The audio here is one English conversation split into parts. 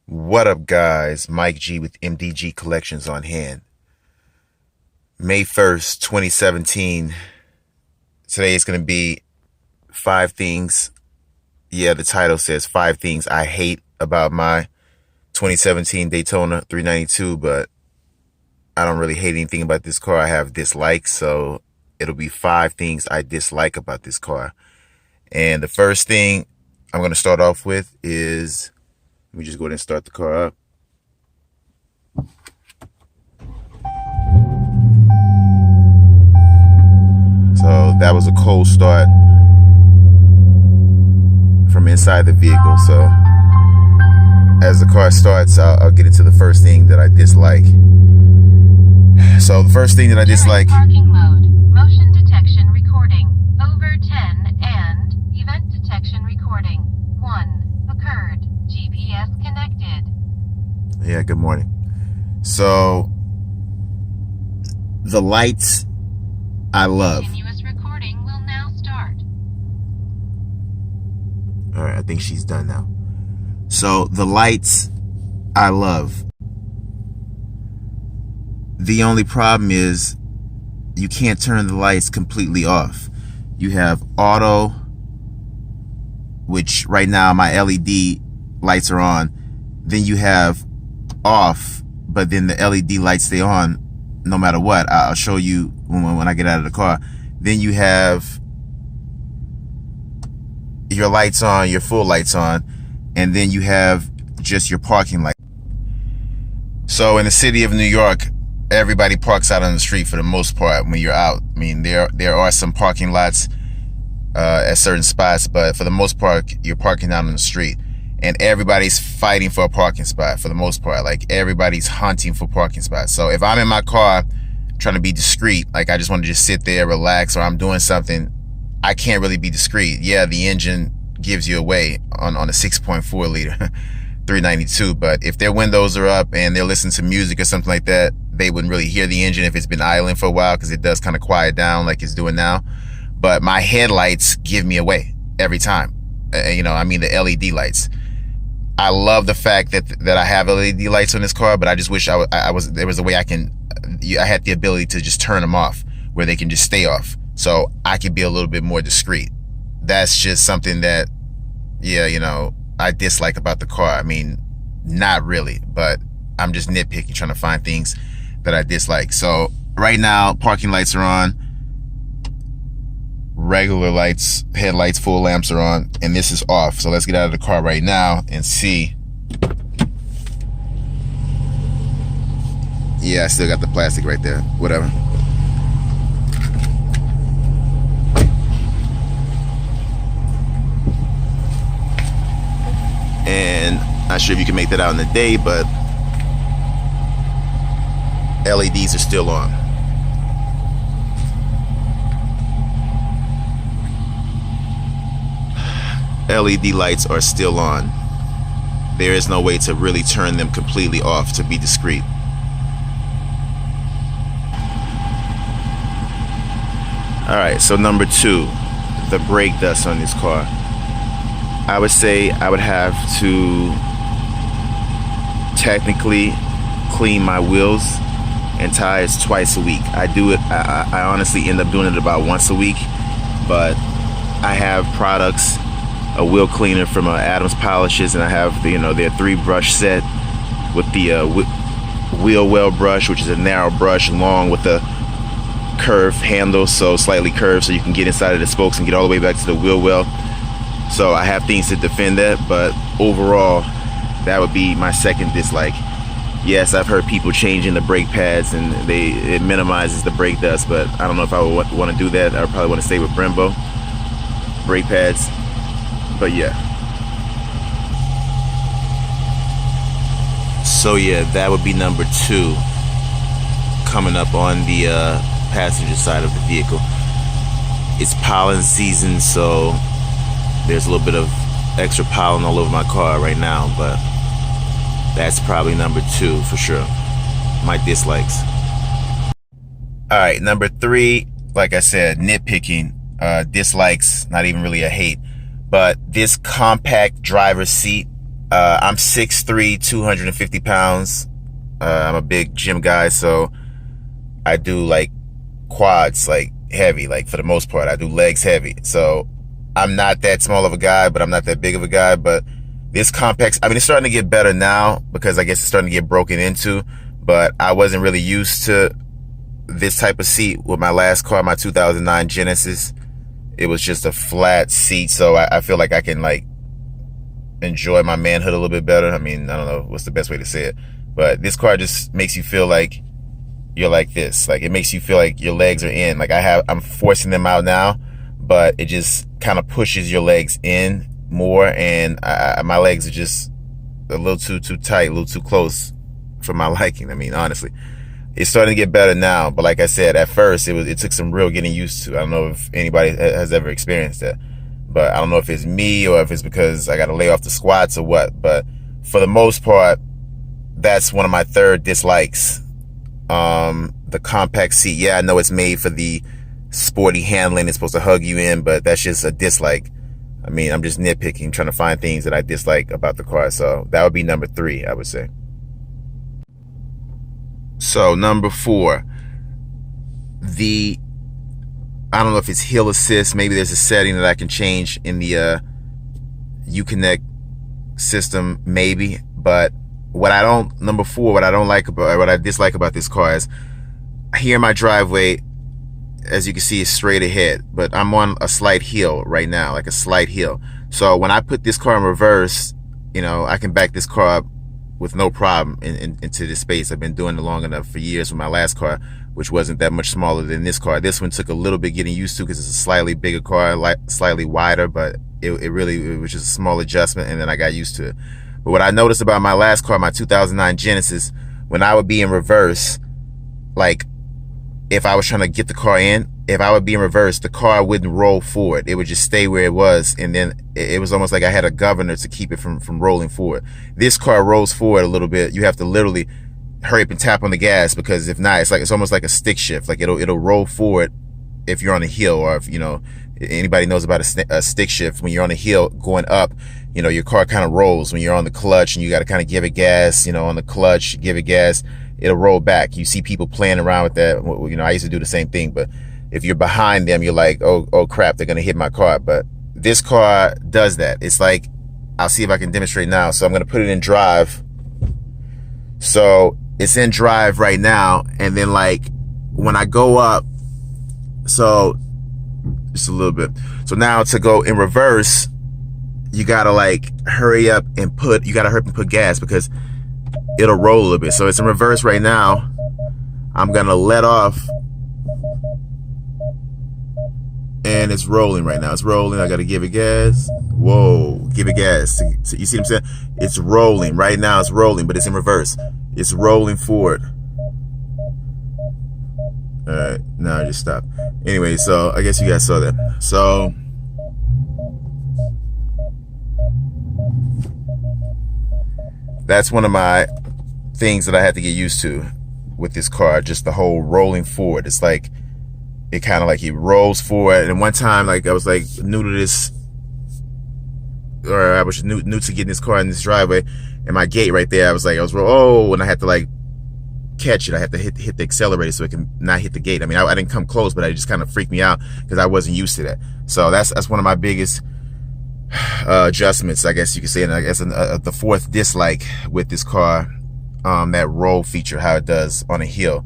What up, guys? Mike G with MDG Collections on hand. May 1st, 2017. Today is going to be 5 things. Yeah, the title says 5 things I hate about my 2017 Daytona 392, but I don't really hate anything about this car. I have dislikes, so it'll be 5 things I dislike about this car. And the first thing I'm going to start off with is, let me just go ahead and start the car up. So that was a cold start from inside the vehicle. So as the car starts, I'll get into the first thing that I dislike. So the first thing that I dislike. Parking mode, motion detection recording, over 10 and event detection recording, 1 occurred, GPS connected. Yeah, good morning. So the lights I love. Continuous recording will now start. All right, I think she's done now. So the lights I love. The only problem is you can't turn the lights completely off. You have auto, which right now my LED lights are on. Then you have off, but then the LED lights stay on no matter what. I'll show you when I get out of the car. Then you have your lights on, your full lights on, and then you have just your parking light. So in the city of New York, everybody parks out on the street for the most part when you're out. I mean, there are some parking lots at certain spots, but for the most part, you're parking out on the street. And everybody's fighting for a parking spot for the most part. Like, everybody's hunting for parking spots. So if I'm in my car trying to be discreet, like I just want to just sit there, relax, or I'm doing something, I can't really be discreet. Yeah, the engine gives you away on a 6.4 liter 392, but if their windows are up and they're listening to music or something like that, they wouldn't really hear the engine if it's been idling for a while, because it does kind of quiet down like it's doing now. But my headlights give me away every time. I mean the LED lights. I love the fact that I have LED lights on this car, but I just wish there was a way I had the ability to just turn them off where they can just stay off, so I can be a little bit more discreet. That's just something that, yeah, I dislike about the car. I mean, not really, but I'm just nitpicking, trying to find things that I dislike. So right now, parking lights are on. Regular lights, headlights, full lamps are on, and this is off. So let's get out of the car right now and see. Yeah, I still got the plastic right there. Whatever. And not sure if you can make that out in the day, but LEDs are still on. LED lights are still on. There is no way to really turn them completely off to be discreet. Alright, so number 2, the brake dust on this car. I would say I would have to technically clean my wheels and tires twice a week. I do it, I honestly end up doing it about once a week, but I have products, a wheel cleaner from Adams Polishes, and I have their 3-brush set with the wheel well brush, which is a narrow brush, long with a curved handle, so slightly curved, so you can get inside of the spokes and get all the way back to the wheel well. So I have things to defend that, but overall, that would be my second dislike. Yes, I've heard people changing the brake pads and it minimizes the brake dust, but I don't know if I would want to do that. I would probably want to stay with Brembo brake pads. But yeah. So yeah, that would be number 2 coming up on the passenger side of the vehicle. It's pollen season, so there's a little bit of extra pollen all over my car right now, but that's probably number 2 for sure. My dislikes. Alright, number 3, like I said, nitpicking, dislikes, not even really a hate. But this compact driver's seat I'm 6'3", 250 pounds. I'm a big gym guy, so I do like quads, like heavy, like for the most part. I do legs heavy. So I'm not that small of a guy, but I'm not that big of a guy. But this compact, I mean, it's starting to get better now because I guess it's starting to get broken into, but I wasn't really used to this type of seat with my last car, my 2009 Genesis. It was just a flat seat, so I feel like I can like enjoy my manhood a little bit better. I mean, I don't know what's the best way to say it, but this car just makes you feel like you're like this. Like, it makes you feel like your legs are in. Like, I'm forcing them out now, but it just kind of pushes your legs in more, and my legs are just a little too tight, a little too close for my liking. I mean, honestly, it's starting to get better now, but like I said, at first it took some real getting used to. I don't know if anybody has ever experienced that, but I don't know if it's me or if it's because I got to lay off the squats or what. But for the most part, that's one of my third dislikes. The compact seat. Yeah, I know it's made for the sporty handling. It's supposed to hug you in, but that's just a dislike. I mean, I'm just nitpicking, trying to find things that I dislike about the car. So that would be number 3, I would say. So number 4, I don't know if it's hill assist. Maybe there's a setting that I can change in the Uconnect system, maybe. But number 4, what I dislike about this car is, here in my driveway, as you can see, is straight ahead, but I'm on a slight hill right now, like a slight hill. So when I put this car in reverse, you know, I can back this car up with no problem into this space. I've been doing it long enough for years with my last car, which wasn't that much smaller than this car. This one took a little bit getting used to because it's a slightly bigger car, like slightly wider, but it was just a small adjustment, and then I got used to it. But what I noticed about my last car, my 2009 Genesis, when I would be in reverse, like if I was trying to get the car in, if I would be in reverse, the car wouldn't roll forward. It would just stay where it was, and then it was almost like I had a governor to keep it from rolling forward. This car rolls forward a little bit. You have to literally hurry up and tap on the gas, because if not, it's almost like a stick shift. Like it'll roll forward if you're on a hill, or if, you know, anybody knows about a stick shift. When you're on a hill going up, you know, your car kind of rolls. When you're on the clutch and you got to kind of give it gas, you know, on the clutch, give it gas, it'll roll back. You see people playing around with that. You know, I used to do the same thing, but if you're behind them, you're like, oh crap, they're going to hit my car. But this car does that. It's like, I'll see if I can demonstrate now. So I'm going to put it in drive. So it's in drive right now. And then like when I go up, so just a little bit. So now to go in reverse, you got to like hurry up and put gas, because it'll roll a little bit. So it's in reverse right now. I'm going to let off. And it's rolling right now. It's rolling. I got to give it gas. Whoa, give it gas. So you see what I'm saying? It's rolling. Right now it's rolling, but it's in reverse. It's rolling forward. All right, now I just stopped. Anyway, so I guess you guys saw that. So that's one of my things that I had to get used to with this car, just the whole rolling forward. It's like, it kind of like it rolls forward. And one time, like I was like new to this, or I was new to getting this car in this driveway, and my gate right there, I was and I had to like catch it. I had to hit the accelerator so it can not hit the gate. I mean, I didn't come close, but it just kind of freaked me out because I wasn't used to that. So that's one of my biggest adjustments, I guess you could say. And I guess the 4th dislike with this car, that roll feature, how it does on a hill.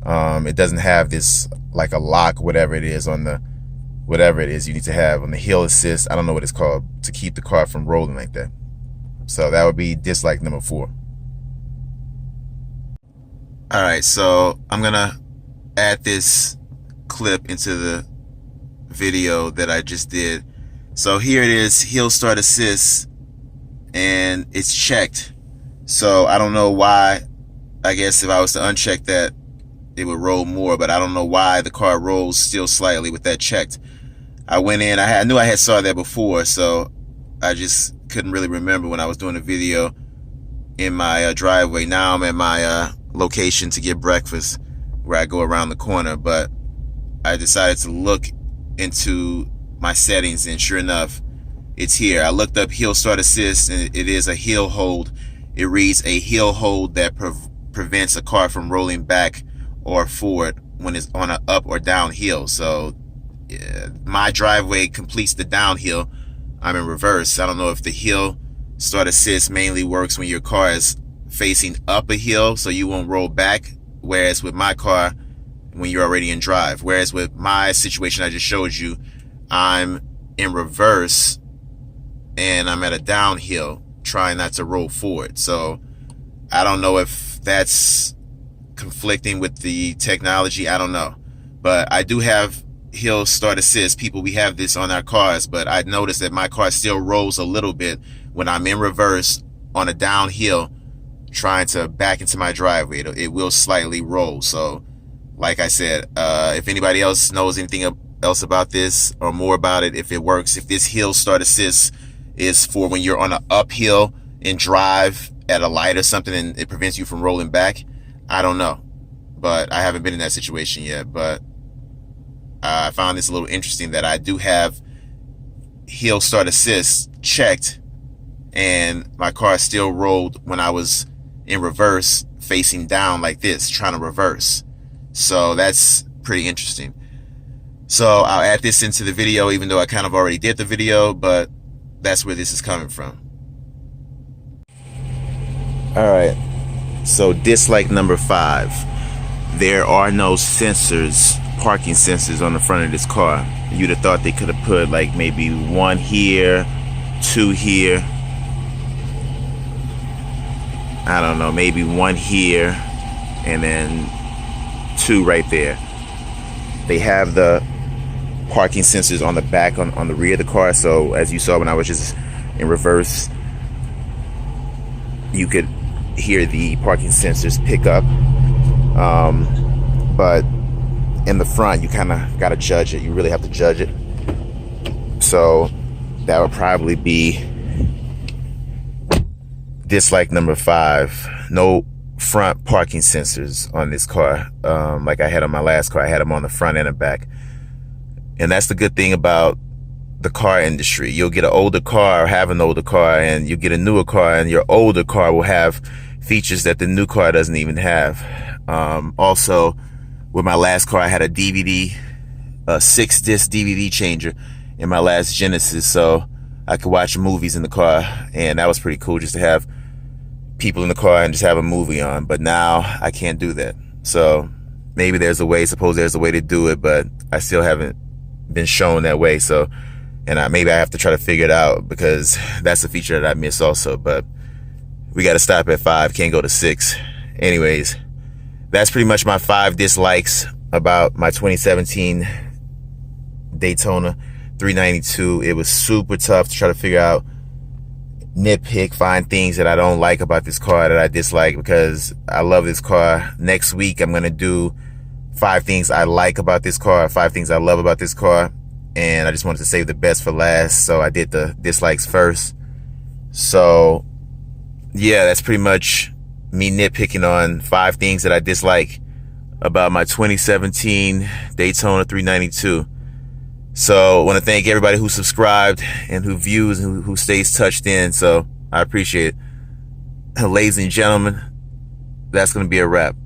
It doesn't have this like a lock, whatever it is you need to have on the hill assist. I don't know what it's called, to keep the car from rolling like that. So that would be dislike number 4. All right, so I'm gonna add this clip into the video that I just did. So here it is, hill start assist, and it's checked. So I don't know why. I guess if I was to uncheck that, it would roll more, but I don't know why the car rolls still slightly with that checked. I went in, I knew I had saw that before, so I just couldn't really remember when I was doing a video in my driveway. Now I'm at my location to get breakfast, where I go around the corner, but I decided to look into my settings, and sure enough, it's here. I looked up hill start assist, and it is a hill hold. It reads a hill hold that prevents a car from rolling back or forward when it's on an up or down hill. So my driveway completes the downhill. I'm in reverse. I don't know if the hill start assist mainly works when your car is facing up a hill so you won't roll back, whereas with my car, when you're already in drive. Whereas with my situation I just showed you, I'm in reverse and I'm at a downhill trying not to roll forward. So I don't know if that's conflicting with the technology. I don't know. But I do have hill start assist. People, we have this on our cars, but I noticed that my car still rolls a little bit when I'm in reverse on a downhill trying to back into my driveway. It will slightly roll. So like I said, if anybody else knows anything else about this or more about it, if it works, if this hill start assist is for when you're on an uphill and drive at a light or something and it prevents you from rolling back, I don't know. But I haven't been in that situation yet. But I found this a little interesting that I do have hill start assist checked and my car still rolled when I was in reverse facing down like this, trying to reverse. So that's pretty interesting. So I'll add this into the video, even though I kind of already did the video, but that's where this is coming from. All right, so dislike number 5. There are no sensors, parking sensors on the front of this car. You'd have thought they could have put like maybe 1 here, 2 here. I don't know, maybe 1 here and then 2 right there. They have the parking sensors on the back, on the rear of the car. So as you saw when I was just in reverse, you could hear the parking sensors pick up. But in the front, you kind of got to judge it. You really have to judge it. So that would probably be dislike number 5. No front parking sensors on this car. Like I had on my last car, I had them on the front and the back. And that's the good thing about the car industry. You'll get an older car or have an older car, and you get a newer car, and your older car will have features that the new car doesn't even have. Also, with my last car, I had a 6-disc DVD changer in my last Genesis, so I could watch movies in the car, and that was pretty cool just to have people in the car and just have a movie on. But now I can't do that. So maybe there's a way, suppose there's a way to do it, but I still haven't been shown that way. So, and maybe I have to try to figure it out, because that's a feature that I miss also. But we got to stop at 5, can't go to 6. Anyways, that's pretty much my 5 dislikes about my 2017 Daytona 392. It was super tough to try to figure out, nitpick, find things that I don't like about this car that I dislike, because I love this car. Next week, I'm going to do 5 things I like about this car, 5 things I love about this car. And I just wanted to save the best for last, so I did the dislikes first. So yeah, that's pretty much me nitpicking on 5 things that I dislike about my 2017 Daytona 392. So I want to thank everybody who subscribed and who views and who stays touched in. So I appreciate it. Ladies and gentlemen, that's going to be a wrap.